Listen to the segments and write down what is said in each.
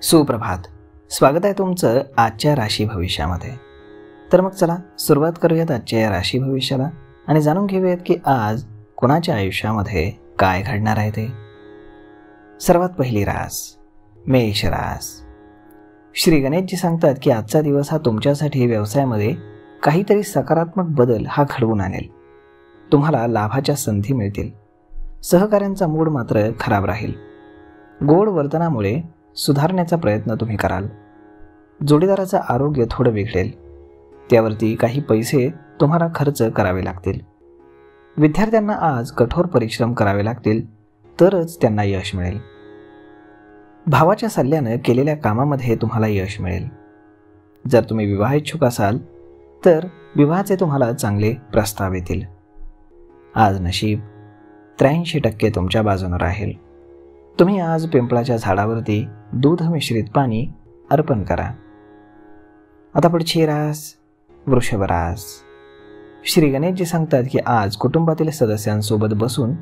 सुप्रभात. स्वागत आहे तुमचं आजच्या राशी भविष्यामध्ये. तर मग चला सुरुवात करूयात आजच्या या राशी भविष्याला आणि जाणून घेऊयात की आज कोणाच्या आयुष्यामध्ये काय घडणार आहे ते. सर्वात पहिली रास मेष रास. श्री गणेशजी सांगतात की आजचा दिवस हा तुमच्यासाठी व्यवसायामध्ये काहीतरी सकारात्मक बदल हा घडवून आणेल. तुम्हाला लाभाच्या संधी मिळतील. सहकाऱ्यांचा मूड मात्र खराब राहील. गोड वर्तनामुळे सुधारण्याचा प्रयत्न तुम्ही कराल. जोडीदाराचं आरोग्य थोडं बिघडेल. त्यावरती काही पैसे तुम्हाला खर्च करावे लागतील. विद्यार्थ्यांना आज कठोर परिश्रम करावे लागतील तरच त्यांना यश मिळेल. भावाच्या सल्ल्यानं केलेल्या कामामध्ये तुम्हाला यश मिळेल. जर तुम्ही विवाह इच्छुक असाल तर विवाहाचे तुम्हाला चांगले प्रस्ताव येतील. आज नशीब 83% तुमच्या बाजूने राहील. तुम्ही आज पिंपळाच्या झाडावरती दूध मिश्रित पाणी अर्पण करा. आता पुढची रास वृषभ रास. श्री गणेशजी सांगतात की आज कुटुंबातील सदस्यांसोबत बसून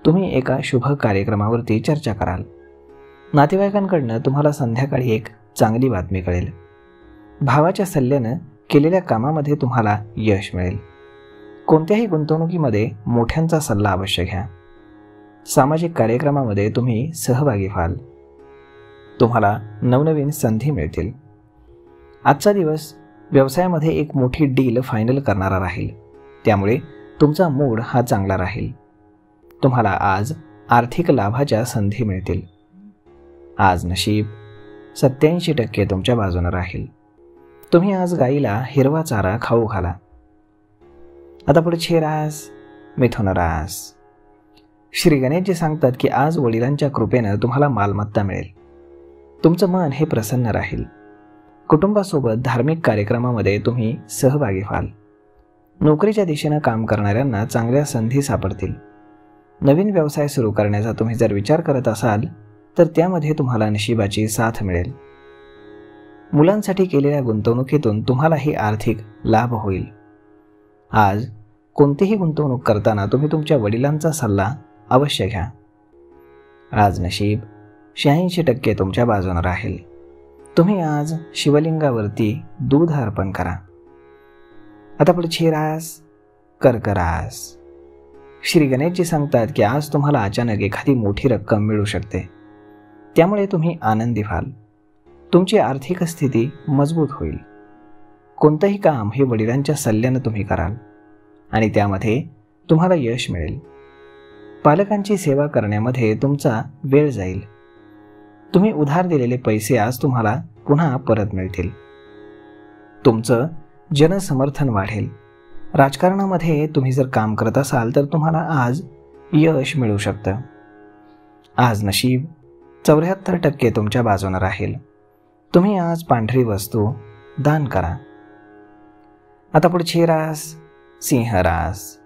तुम्ही एका शुभ कार्यक्रमावरती चर्चा कराल. नातेवाईकांकडनं तुम्हाला संध्याकाळी एक चांगली बातमी कळेल. भावाच्या सल्ल्यानं केलेल्या कामामध्ये तुम्हाला यश मिळेल. कोणत्याही गुंतवणुकीमध्ये मोठ्यांचा सल्ला अवश्य घ्या. सामाजिक कार्यक्रमामध्ये तुम्ही सहभागी व्हाल. तुम्हाला नवनवीन संधी मिळतील. आजचा दिवस व्यवसायामध्ये एक मोठी डील फायनल करणारा राहील. त्यामुळे तुमचा मूड हा चांगला राहील. तुम्हाला आज आर्थिक लाभाच्या संधी मिळतील. आज नशीब 87% तुमच्या बाजूने राहील. तुम्ही आज गाईला हिरवा चारा खाऊ घाला. आता पुढची रास मिथुन रास. श्री गणेशजी सांगतात की आज वडिलांच्या कृपेनं तुम्हाला मालमत्ता मिळेल. तुमचं मन हे प्रसन्न राहील. कुटुंबासोबत धार्मिक कार्यक्रमामध्ये तुम्ही सहभागी व्हाल. नोकरीच्या दिशेनं काम करणाऱ्यांना चांगल्या संधी सापडतील. नवीन व्यवसाय सुरू करण्याचा तुम्ही जर विचार करत असाल तर त्यामध्ये तुम्हाला नशिबाची साथ मिळेल. मुलांसाठी केलेल्या गुंतवणुकीतून तुम्हालाही आर्थिक लाभ होईल. आज कोणतीही गुंतवणूक करताना तुम्ही तुमच्या वडिलांचा सल्ला अवश्य घ्या. आज नशीब 86% तुमच्या बाजूने राहील. तुम्ही आज शिवलिंगावरती दूध अर्पण करा. आता पुढची रास कर्क रास. श्री गणेशजी सांगतात की आज तुम्हाला अचानक एखादी मोठी रक्कम मिळू शकते. त्यामुळे तुम्ही आनंदी व्हाल. तुमची आर्थिक स्थिती मजबूत होईल. कोणतंही काम हे वडिलांच्या सल्ल्यानं तुम्ही कराल आणि त्यामध्ये तुम्हाला यश मिळेल. पालकांची सेवा करण्यामध्ये तुमचा वेळ जाईल. तुम्ही उधार दिलेले पैसे आज तुम्हाला पुन्हा परत मिळतील. तुमचं जनसमर्थन वाढेल. राजकारणामध्ये तुम्ही जर काम करत असाल तर तुम्हाला आज यश मिळू शकतं. आज नशीब 74% तुमच्या बाजूने राहील. तुम्ही आज पांढरी वस्तू दान करा. आता पुढची रास सिंह रास.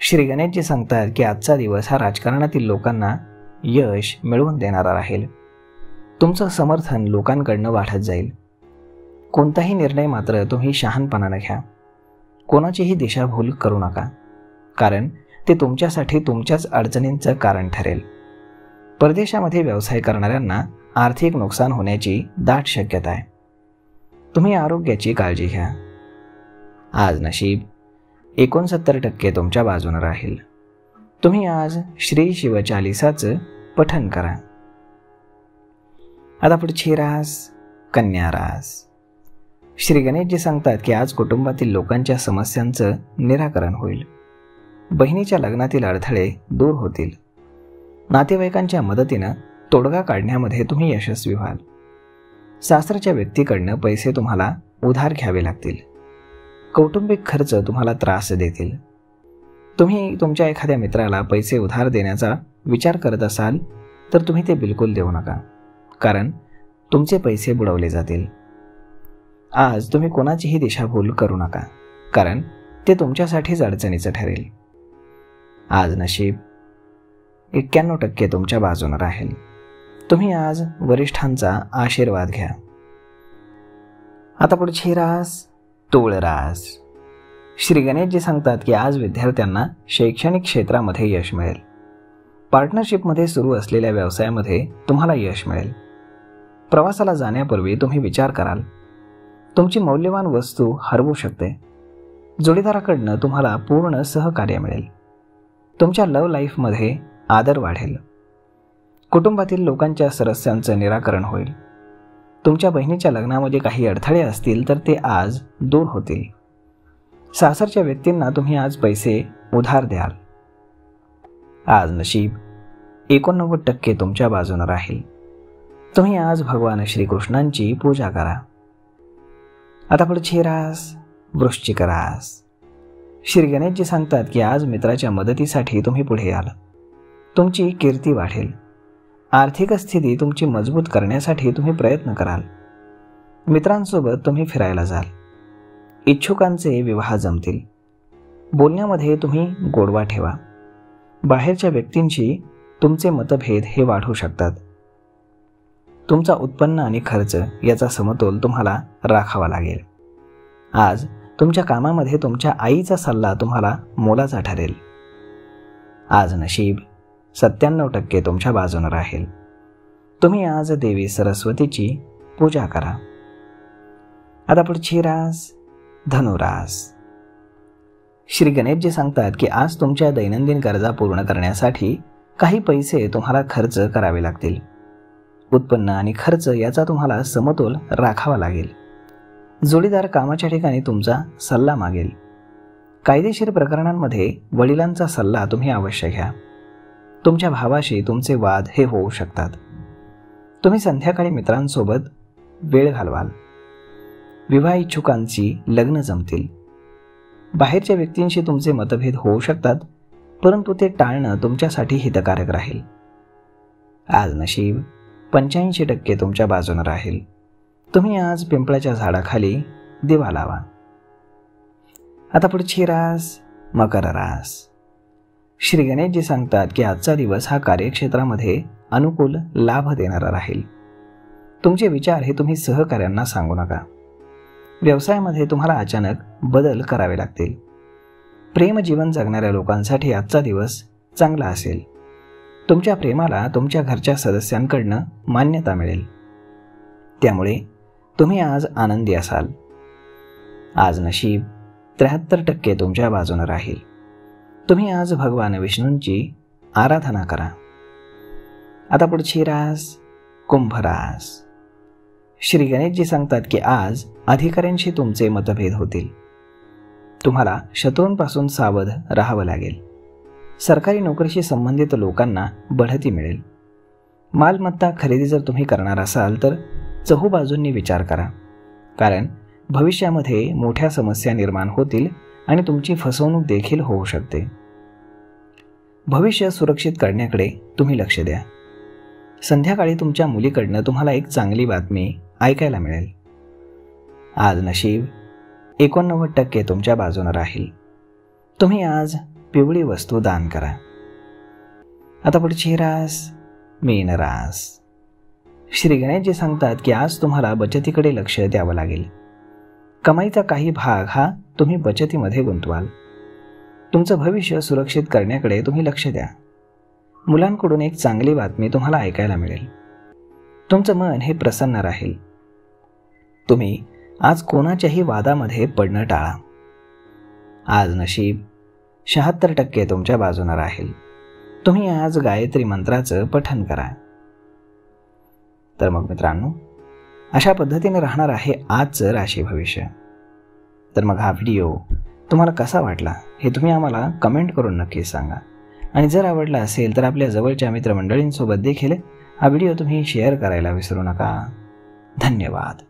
श्री गणेशजी सांगतात की आजचा दिवस हा राजकारणातील लोकांना यश मिळवून देणारा राहील. तुमचं समर्थन लोकांकडनं वाढत जाईल. कोणताही निर्णय मात्र तुम्ही शहाणपणानं घ्या. कोणाचीही दिशाभूल करू नका, कारण ते तुमच्यासाठी तुमच्याच अडचणींचं कारण ठरेल. परदेशामध्ये व्यवसाय करणाऱ्यांना आर्थिक नुकसान होण्याची दाट शक्यता आहे. तुम्ही आरोग्याची काळजी घ्या. आज नशीब 69% तुमच्या बाजूने राहील. तुम्ही आज श्री शिवचालिसाचं पठण करा. आता पुढची रास कन्या रास. श्री गणेशजी सांगतात की आज कुटुंबातील लोकांच्या समस्यांचं निराकरण होईल. बहिणीच्या लग्नातील अडथळे दूर होतील. नातेवाईकांच्या मदतीनं तोडगा काढण्यामध्ये तुम्ही यशस्वी व्हाल. सासरच्या व्यक्तीकडनं पैसे तुम्हाला उधार घ्यावे लागतील. कौटुंबिक खर्च तुम्हाला त्रास देतील. तुम्ही तुमच्या एखाद्या मित्राला पैसे उधार देण्याचा विचार करत असाल तर तुम्ही ते बिलकुल देऊ नका, कारण तुमचे पैसे बुडवले जातील. आज तुम्ही कोणाचीही दिशाभूल करू नका, कारण ते तुमच्यासाठीच अडचणीचं ठरेल. आज नशीब 91% तुमच्या बाजूने राहील. तुम्ही आज वरिष्ठांचा आशीर्वाद घ्या. आता पुढची रास तुळ रास. श्री गणेशजी सांगतात की आज विद्यार्थ्यांना शैक्षणिक क्षेत्रामध्ये यश मिळेल. पार्टनरशिपमध्ये सुरू असलेल्या व्यवसायामध्ये तुम्हाला यश मिळेल. प्रवासाला जाण्यापूर्वी तुम्ही विचार कराल. तुमची मौल्यवान वस्तू हरवू शकते. जोडीदाराकडनं तुम्हाला पूर्ण सहकार्य मिळेल. तुमच्या लव्ह लाईफमध्ये आदर वाढेल. कुटुंबातील लोकांच्या समस्यांचं निराकरण होईल. तुमच्या बहिणीच्या लग्नामध्ये काही अडथळे असतील तर ते आज दूर होतील. सासरच्या व्यक्तींना तुम्ही आज पैसे उधार द्याल. आज नशीब 89% तुमच्या बाजूने राहील. तुम्ही आज भगवान श्रीकृष्णांची पूजा करा. आता पुढची रास वृश्चिक रास. श्री गणेशजी सांगतात की आज मित्राच्या मदतीसाठी तुम्ही पुढे याल. तुमची कीर्ती वाढेल. आर्थिक स्थिती तुमची मजबूत करण्यासाठी तुम्ही प्रयत्न कराल. मित्रांसोबत तुम्ही फिरायला जाल. इच्छुकांचे विवाह जमतील. बोलण्यामध्ये तुम्ही गोडवा ठेवा. बाहेरच्या व्यक्तींशी तुमचे मतभेद हे वाढू शकतात. तुमचा उत्पन्न आणि खर्च याचा समतोल तुम्हाला राखावा लागेल. आज तुमच्या कामामध्ये तुमच्या आईचा सल्ला तुम्हाला मोलाचा ठरेल. आज नशीब 97% तुमच्या बाजूने राहील. तुम्ही आज देवी सरस्वतीची पूजा करा. आता पुढची रास धनुरास. श्री गणेशजी सांगतात की आज तुमच्या दैनंदिन गरजा पूर्ण करण्यासाठी काही पैसे तुम्हाला खर्च करावे लागतील. उत्पन्न आणि खर्च याचा तुम्हाला समतोल राखावा लागेल. जोडीदार कामाच्या ठिकाणी तुमचा सल्ला मागेल. कायदेशीर प्रकरणांमध्ये वडिलांचा सल्ला तुम्ही अवश्य घ्या. तुमच्या भावाशी तुमचे वाद हे होऊ शकतात. तुम्ही संध्याकाळी मित्रांसोबत वेळ घालवाल. विवाह इच्छुकांची लग्न जमतील. बाहेरच्या व्यक्तींशी तुमचे मतभेद होऊ शकतात, परंतु ते टाळणं तुमच्यासाठी हितकारक राहील. आज नशीब 85% तुमच्या बाजूने राहील. तुम्ही आज पिंपळाच्या झाडाखाली दिवा लावा. आता पुढची रास मकर रास. श्री गणेशजी सांगतात की आजचा दिवस हा कार्यक्षेत्रामध्ये अनुकूल लाभ देणारा राहील. तुमचे विचार हे तुम्ही सहकाऱ्यांना सांगू नका. व्यवसायामध्ये तुम्हाला अचानक बदल करावे लागतील. प्रेम जीवन जगणाऱ्या लोकांसाठी आजचा दिवस चांगला असेल. तुमच्या प्रेमाला तुमच्या घरच्या सदस्यांकडनं मान्यता मिळेल. त्यामुळे तुम्ही आज आनंदी असाल. आज नशीब 73% तुमच्या बाजूने राहील. तुम्ही आज भगवान विष्णूंची आराधना करा. आता पुढची रास कुंभ रास. श्री गणेशजी सांगतात की आज अधिकाऱ्यांशी तुमचे मतभेद होतील. तुम्हाला शत्रूंपासून सावध राहावं लागेल. सरकारी नोकरीशी संबंधित लोकांना बढती मिळेल. मालमत्ता खरेदी जर तुम्ही करणार असाल तर चहूबाजूंनी विचार करा, कारण भविष्यामध्ये मोठ्या समस्या निर्माण होतील आणि तुमची फसवणूक देखील होऊ शकते. भविष्य सुरक्षित करण्याकडे तुम्ही लक्ष द्या. संध्याकाळी तुमच्या मुलीकडनं तुम्हाला एक चांगली बातमी ऐकायला मिळेल. आज नशीब 89% तुमच्या बाजूने राहील. तुम्ही आज पिवळी वस्तू दान करा. आता पुढची रास मीन रास. श्री गणेशजी सांगतात की आज तुम्हाला बचतीकडे लक्ष द्यावं लागेल. कमाईचा काही भाग हा तुम्ही बचतीमध्ये गुंतवाल. तुमचं भविष्य सुरक्षित करण्याकडे तुम्ही लक्ष द्या. मुलांकडून एक चांगली बातमी तुम्हाला ऐकायला मिळेल. तुमचं मन हे प्रसन्न राहील. तुम्ही आज कोणाच्याही वादामध्ये पडणं टाळा. आज नशीब 76% तुमच्या बाजूने राहील. तुम्ही आज गायत्री मंत्राचं पठण करा. तर मग मित्रांनो, अशा पद्धतीने राहणार आहे आजचं राशी भविष्य. तर मग हा व्हिडिओ तुम्हाला कसा वाटला हे तुम्ही आम्हाला कमेंट करून नक्कीच सांगा. आणि जर आवडला असेल तर आपल्या जवळच्या मित्रमंडळींसोबत देखील हा व्हिडिओ तुम्ही शेअर करायला विसरू नका. धन्यवाद.